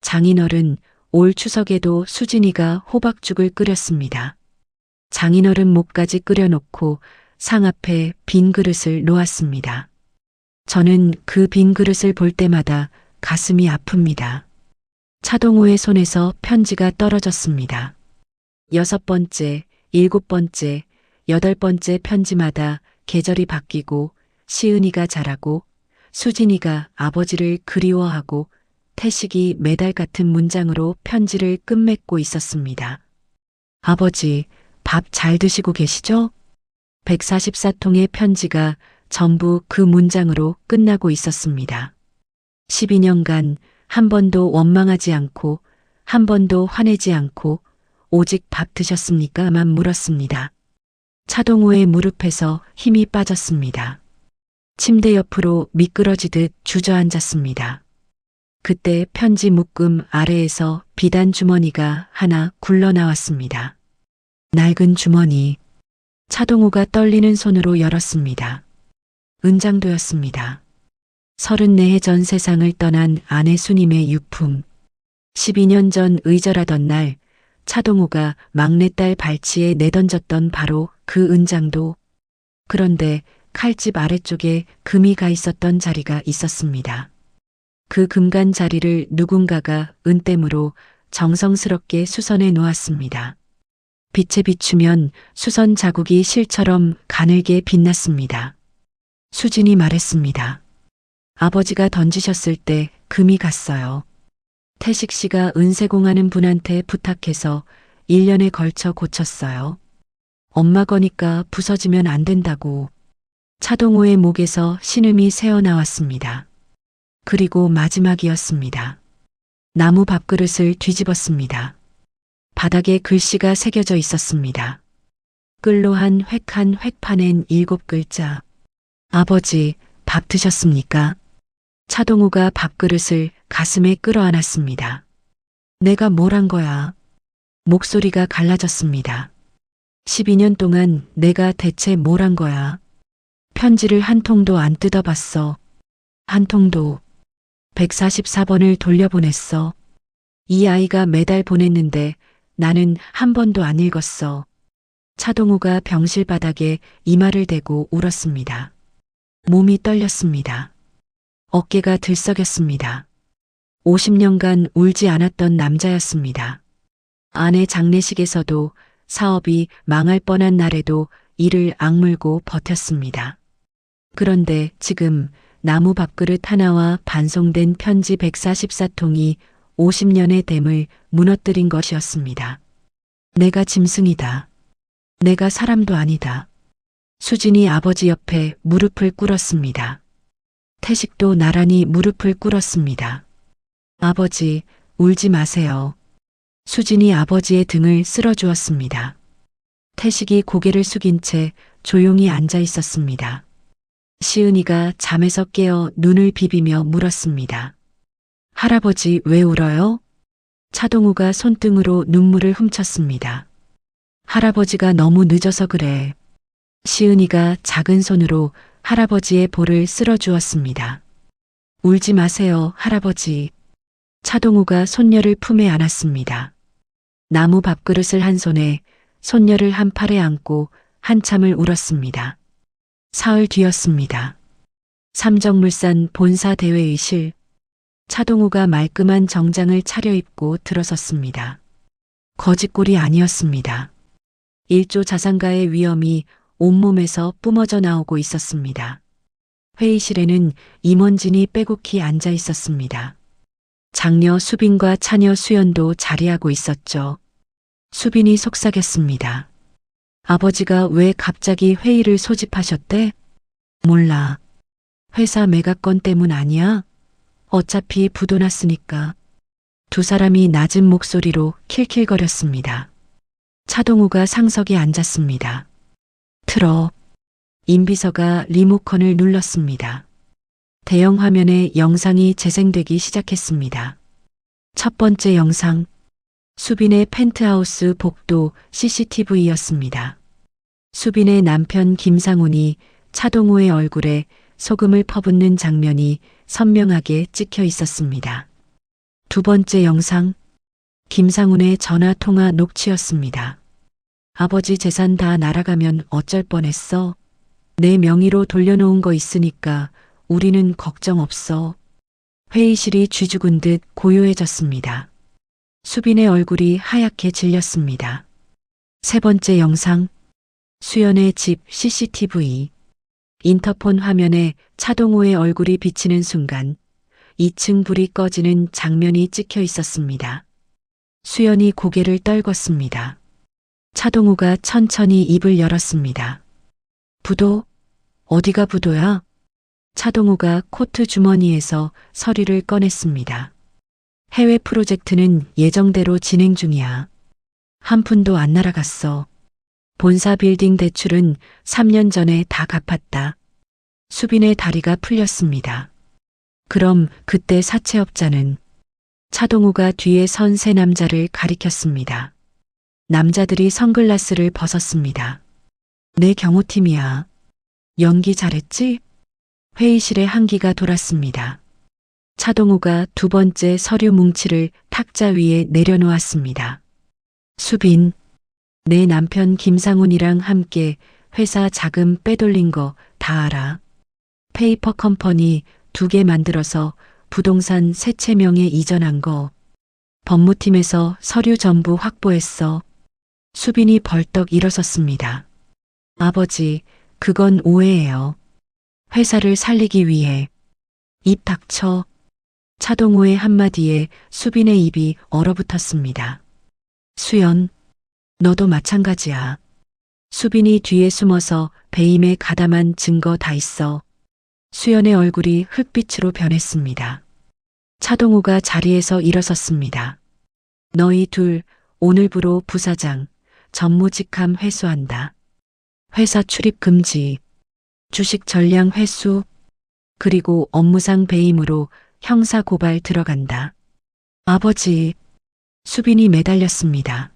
장인어른, 올 추석에도 수진이가 호박죽을 끓였습니다. 장인어른 목까지 끓여놓고 상 앞에 빈 그릇을 놓았습니다. 저는 그 빈 그릇을 볼 때마다 가슴이 아픕니다. 차동호의 손에서 편지가 떨어졌습니다. 여섯 번째, 일곱 번째, 여덟 번째 편지마다 계절이 바뀌고 시은이가 자라고 수진이가 아버지를 그리워하고 태식이 매달 같은 문장으로 편지를 끝맺고 있었습니다. 아버지, 밥 잘 드시고 계시죠? 144통의 편지가 전부 그 문장으로 끝나고 있었습니다. 12년간 한 번도 원망하지 않고 한 번도 화내지 않고 오직 밥 드셨습니까?만 물었습니다. 차동호의 무릎에서 힘이 빠졌습니다. 침대 옆으로 미끄러지듯 주저앉았습니다. 그때 편지 묶음 아래에서 비단 주머니가 하나 굴러나왔습니다. 낡은 주머니. 차동호가 떨리는 손으로 열었습니다. 은장도였습니다. 34해 전 세상을 떠난 아내 수님의 유품. 12년 전 의절하던 날 차동호가 막내딸 발치에 내던졌던 바로 그 은장도. 그런데 칼집 아래쪽에 금이 가 있었던 자리가 있었습니다. 그 금간 자리를 누군가가 은땜으로 정성스럽게 수선해 놓았습니다. 빛에 비추면 수선 자국이 실처럼 가늘게 빛났습니다. 수진이 말했습니다. 아버지가 던지셨을 때 금이 갔어요. 태식 씨가 은세공하는 분한테 부탁해서 1년에 걸쳐 고쳤어요. 엄마 거니까 부서지면 안 된다고. 차동호의 목에서 신음이 새어나왔습니다. 그리고 마지막이었습니다. 나무 밥그릇을 뒤집었습니다. 바닥에 글씨가 새겨져 있었습니다. 끌로 한 획판엔 7글자. 아버지, 밥 드셨습니까? 차동호가 밥그릇을 가슴에 끌어안았습니다. 내가 뭘 한 거야? 목소리가 갈라졌습니다. 12년 동안 내가 대체 뭘 한 거야? 편지를 한 통도 안 뜯어봤어. 한 통도. 144번을 돌려보냈어. 이 아이가 매달 보냈는데 나는 한 번도 안 읽었어. 차동우가 병실 바닥에 이마를 대고 울었습니다. 몸이 떨렸습니다. 어깨가 들썩였습니다. 50년간 울지 않았던 남자였습니다. 아내 장례식에서도 사업이 망할 뻔한 날에도 이를 악물고 버텼습니다. 그런데 지금 나무 밥그릇 하나와 반송된 편지 144통이 50년의 댐을 무너뜨린 것이었습니다. 내가 짐승이다. 내가 사람도 아니다. 수진이 아버지 옆에 무릎을 꿇었습니다. 태식도 나란히 무릎을 꿇었습니다. 아버지, 울지 마세요. 수진이 아버지의 등을 쓸어주었습니다. 태식이 고개를 숙인 채 조용히 앉아 있었습니다. 시은이가 잠에서 깨어 눈을 비비며 물었습니다. 할아버지 왜 울어요? 차동우가 손등으로 눈물을 훔쳤습니다. 할아버지가 너무 늦어서 그래. 시은이가 작은 손으로 할아버지의 볼을 쓸어주었습니다. 울지 마세요, 할아버지. 차동우가 손녀를 품에 안았습니다. 나무 밥그릇을 한 손에 손녀를 한 팔에 안고 한참을 울었습니다. 사흘 뒤였습니다. 삼정물산 본사 대회의실. 차동우가 말끔한 정장을 차려입고 들어섰습니다. 거짓골이 아니었습니다. 1조 자산가의 위험이 온몸에서 뿜어져 나오고 있었습니다. 회의실에는 임원진이 빼곡히 앉아 있었습니다. 장녀 수빈과 차녀 수연도 자리하고 있었죠. 수빈이 속삭였습니다. 아버지가 왜 갑자기 회의를 소집하셨대? 몰라. 회사 매각건 때문 아니야? 어차피 부도 났으니까. 두 사람이 낮은 목소리로 킬킬거렸습니다. 차동우가 상석에 앉았습니다. 틀어. 임비서가 리모컨을 눌렀습니다. 대형 화면에 영상이 재생되기 시작했습니다. 첫 번째 영상. 수빈의 펜트하우스 복도 CCTV였습니다. 수빈의 남편 김상훈이 차동우의 얼굴에 소금을 퍼붓는 장면이 선명하게 찍혀 있었습니다. 두 번째 영상. 김상훈의 전화통화 녹취였습니다. 아버지 재산 다 날아가면 어쩔 뻔했어. 내 명의로 돌려놓은 거 있으니까 우리는 걱정 없어. 회의실이 쥐죽은 듯 고요해졌습니다. 수빈의 얼굴이 하얗게 질렸습니다. 세 번째 영상. 수연의 집 CCTV. 인터폰 화면에 차동우의 얼굴이 비치는 순간 2층 불이 꺼지는 장면이 찍혀 있었습니다. 수연이 고개를 떨궜습니다. 차동우가 천천히 입을 열었습니다. 부도? 어디가 부도야? 차동우가 코트 주머니에서 서류를 꺼냈습니다. 해외 프로젝트는 예정대로 진행 중이야. 한 푼도 안 날아갔어. 본사 빌딩 대출은 3년 전에 다 갚았다. 수빈의 다리가 풀렸습니다. 그럼 그때 사채업자는? 차동우가 뒤에 선 세 남자를 가리켰습니다. 남자들이 선글라스를 벗었습니다. 내 경호팀이야. 연기 잘했지? 회의실에 한기가 돌았습니다. 차동우가 두 번째 서류 뭉치를 탁자 위에 내려놓았습니다. 수빈, 내 남편 김상훈이랑 함께 회사 자금 빼돌린 거 다 알아. 페이퍼 컴퍼니 2개 만들어서 부동산 세 채 명에 이전한 거. 법무팀에서 서류 전부 확보했어. 수빈이 벌떡 일어섰습니다. 아버지, 그건 오해예요. 회사를 살리기 위해. 입 닥쳐. 차동우의 한마디에 수빈의 입이 얼어붙었습니다. 수연, 너도 마찬가지야. 수빈이 뒤에 숨어서 배임에 가담한 증거 다 있어. 수연의 얼굴이 흙빛으로 변했습니다. 차동우가 자리에서 일어섰습니다. 너희 둘 오늘부로 부사장, 전무직함 회수한다. 회사 출입 금지, 주식 전량 회수, 그리고 업무상 배임으로 형사 고발 들어간다. 아버지, 수빈이 매달렸습니다.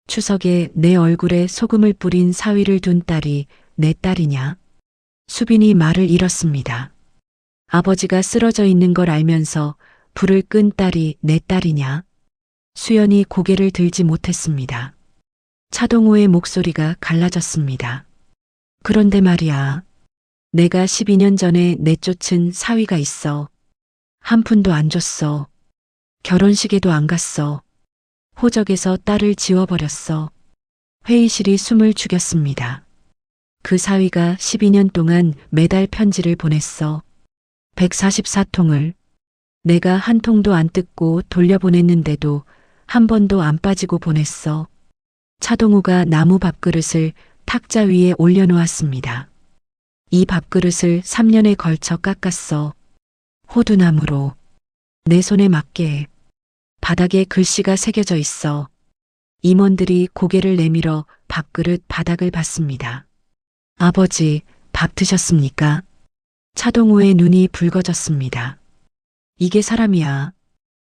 추석에 내 얼굴에 소금을 뿌린 사위를 둔 딸이 내 딸이냐? 수빈이 말을 잃었습니다. 아버지가 쓰러져 있는 걸 알면서 불을 끈 딸이 내 딸이냐? 수연이 고개를 들지 못했습니다. 차동호의 목소리가 갈라졌습니다. 그런데 말이야. 내가 12년 전에 내쫓은 사위가 있어. 한 푼도 안 줬어. 결혼식에도 안 갔어. 호적에서 딸을 지워버렸어. 회의실이 숨을 죽였습니다. 그 사위가 12년 동안 매달 편지를 보냈어. 144통을. 내가 한 통도 안 뜯고 돌려보냈는데도 한 번도 안 빠지고 보냈어. 차동우가 나무 밥그릇을 탁자 위에 올려놓았습니다. 이 밥그릇을 3년에 걸쳐 깎았어. 호두나무로. 내 손에 맞게. 바닥에 글씨가 새겨져 있어. 임원들이 고개를 내밀어 밥그릇 바닥을 봤습니다. 아버지, 밥 드셨습니까? 차동우의 눈이 붉어졌습니다. 이게 사람이야.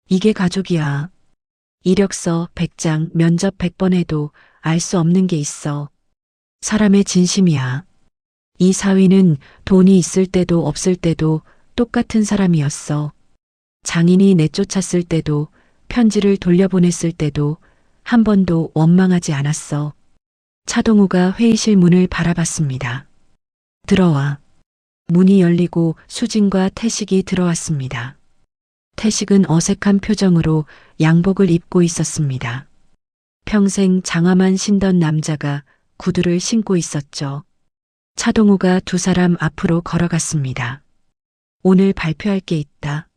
이게 가족이야. 이력서 100장, 면접 100번 해도 알 수 없는 게 있어. 사람의 진심이야. 이 사위는 돈이 있을 때도 없을 때도 똑같은 사람이었어. 장인이 내쫓았을 때도 편지를 돌려보냈을 때도 한 번도 원망하지 않았어. 차동우가 회의실 문을 바라봤습니다. 들어와. 문이 열리고 수진과 태식이 들어왔습니다. 태식은 어색한 표정으로 양복을 입고 있었습니다. 평생 장화만 신던 남자가 구두를 신고 있었죠. 차동우가 두 사람 앞으로 걸어갔습니다. 오늘 발표할 게 있다.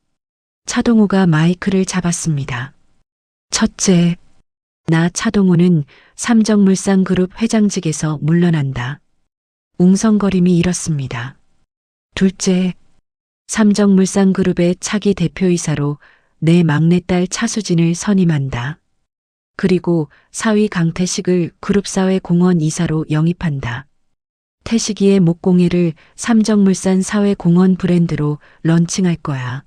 차동우가 마이크를 잡았습니다. 첫째, 나 차동우는 삼정물산그룹 회장직에서 물러난다. 웅성거림이 일었습니다. 둘째, 삼정물산그룹의 차기 대표이사로 내 막내딸 차수진을 선임한다. 그리고 사위 강태식을 그룹사회 공헌 이사로 영입한다. 태식이의 목공예를 삼정물산 사회 공헌 브랜드로 런칭할 거야.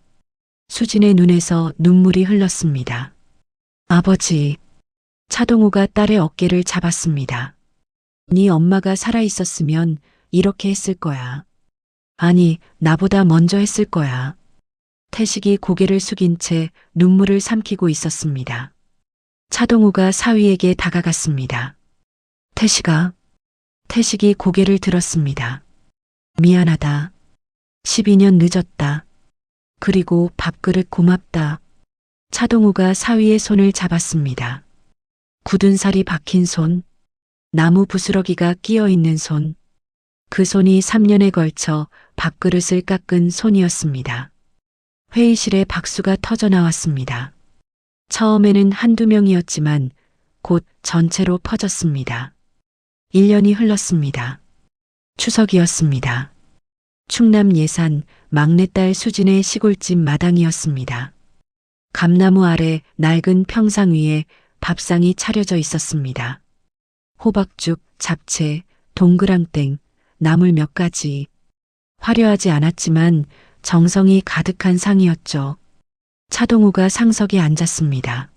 수진의 눈에서 눈물이 흘렀습니다. 아버지, 차동우가 딸의 어깨를 잡았습니다. 네 엄마가 살아있었으면 이렇게 했을 거야. 아니, 나보다 먼저 했을 거야. 태식이 고개를 숙인 채 눈물을 삼키고 있었습니다. 차동우가 사위에게 다가갔습니다. 태식아. 태식이 고개를 들었습니다. 미안하다. 12년 늦었다. 그리고 밥그릇 고맙다. 차동우가 사위의 손을 잡았습니다. 굳은 살이 박힌 손, 나무 부스러기가 끼어 있는 손. 그 손이 3년에 걸쳐 밥그릇을 깎은 손이었습니다. 회의실에 박수가 터져 나왔습니다. 처음에는 한두 명이었지만 곧 전체로 퍼졌습니다. 1년이 흘렀습니다. 추석이었습니다. 충남 예산 막내딸 수진의 시골집 마당이었습니다. 감나무 아래 낡은 평상 위에 밥상이 차려져 있었습니다. 호박죽, 잡채, 동그랑땡, 나물 몇 가지. 화려하지 않았지만 정성이 가득한 상이었죠. 차동우가 상석에 앉았습니다.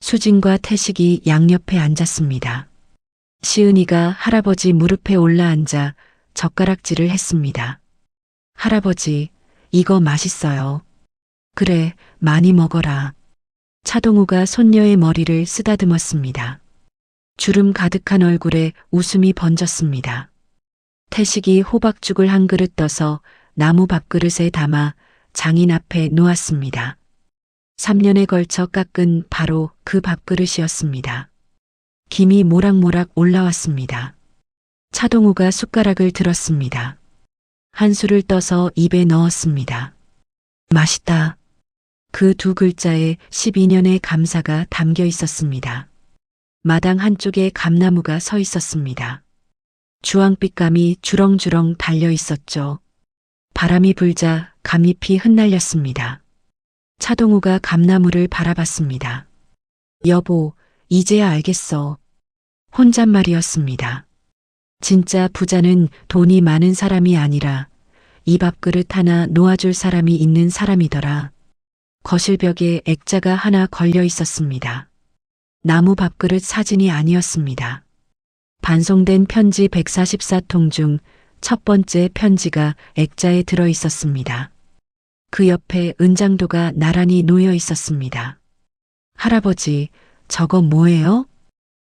수진과 태식이 양옆에 앉았습니다. 시은이가 할아버지 무릎에 올라앉아 젓가락질을 했습니다. 할아버지, 이거 맛있어요. 그래, 많이 먹어라. 차동우가 손녀의 머리를 쓰다듬었습니다. 주름 가득한 얼굴에 웃음이 번졌습니다. 태식이 호박죽을 한 그릇 떠서 나무 밥그릇에 담아 장인 앞에 놓았습니다. 3년에 걸쳐 깎은 바로 그 밥그릇이었습니다. 김이 모락모락 올라왔습니다. 차동우가 숟가락을 들었습니다. 한 술을 떠서 입에 넣었습니다. 맛있다. 그 두 글자에 12년의 감사가 담겨 있었습니다. 마당 한쪽에 감나무가 서 있었습니다. 주황빛감이 주렁주렁 달려 있었죠. 바람이 불자 감잎이 흩날렸습니다. 차동우가 감나무를 바라봤습니다. 여보, 이제야 알겠어. 혼잣말이었습니다. 진짜 부자는 돈이 많은 사람이 아니라 이 밥그릇 하나 놓아줄 사람이 있는 사람이더라. 거실벽에 액자가 하나 걸려 있었습니다. 나무 밥그릇 사진이 아니었습니다. 반송된 편지 144통 중 첫 번째 편지가 액자에 들어 있었습니다. 그 옆에 은장도가 나란히 놓여 있었습니다. 할아버지, 저거 뭐예요?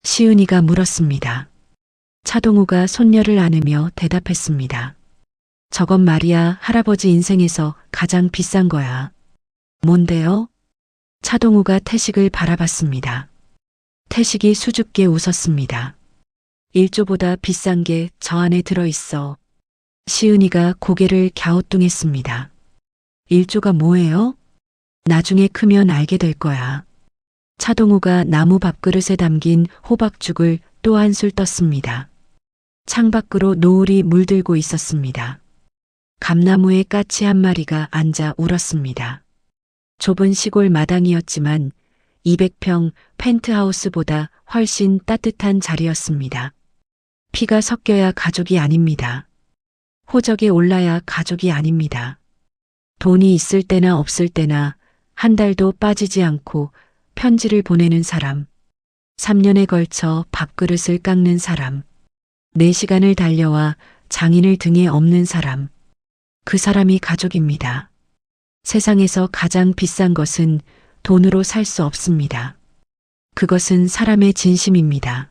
시은이가 물었습니다. 차동우가 손녀를 안으며 대답했습니다. 저건 말이야, 할아버지 인생에서 가장 비싼 거야. 뭔데요? 차동우가 태식을 바라봤습니다. 태식이 수줍게 웃었습니다. 일조보다 비싼 게 저 안에 들어있어. 시은이가 고개를 갸우뚱했습니다. 일조가 뭐예요? 나중에 크면 알게 될 거야. 차동우가 나무 밥그릇에 담긴 호박죽을 또 한 술 떴습니다. 창밖으로 노을이 물들고 있었습니다. 감나무에 까치 한 마리가 앉아 울었습니다. 좁은 시골 마당이었지만 200평 펜트하우스보다 훨씬 따뜻한 자리였습니다. 피가 섞여야 가족이 아닙니다. 호적에 올라야 가족이 아닙니다. 돈이 있을 때나 없을 때나 한 달도 빠지지 않고 편지를 보내는 사람, 3년에 걸쳐 밥그릇을 깎는 사람, 4시간을 달려와 장인을 등에 업는 사람, 그 사람이 가족입니다. 세상에서 가장 비싼 것은 돈으로 살 수 없습니다. 그것은 사람의 진심입니다.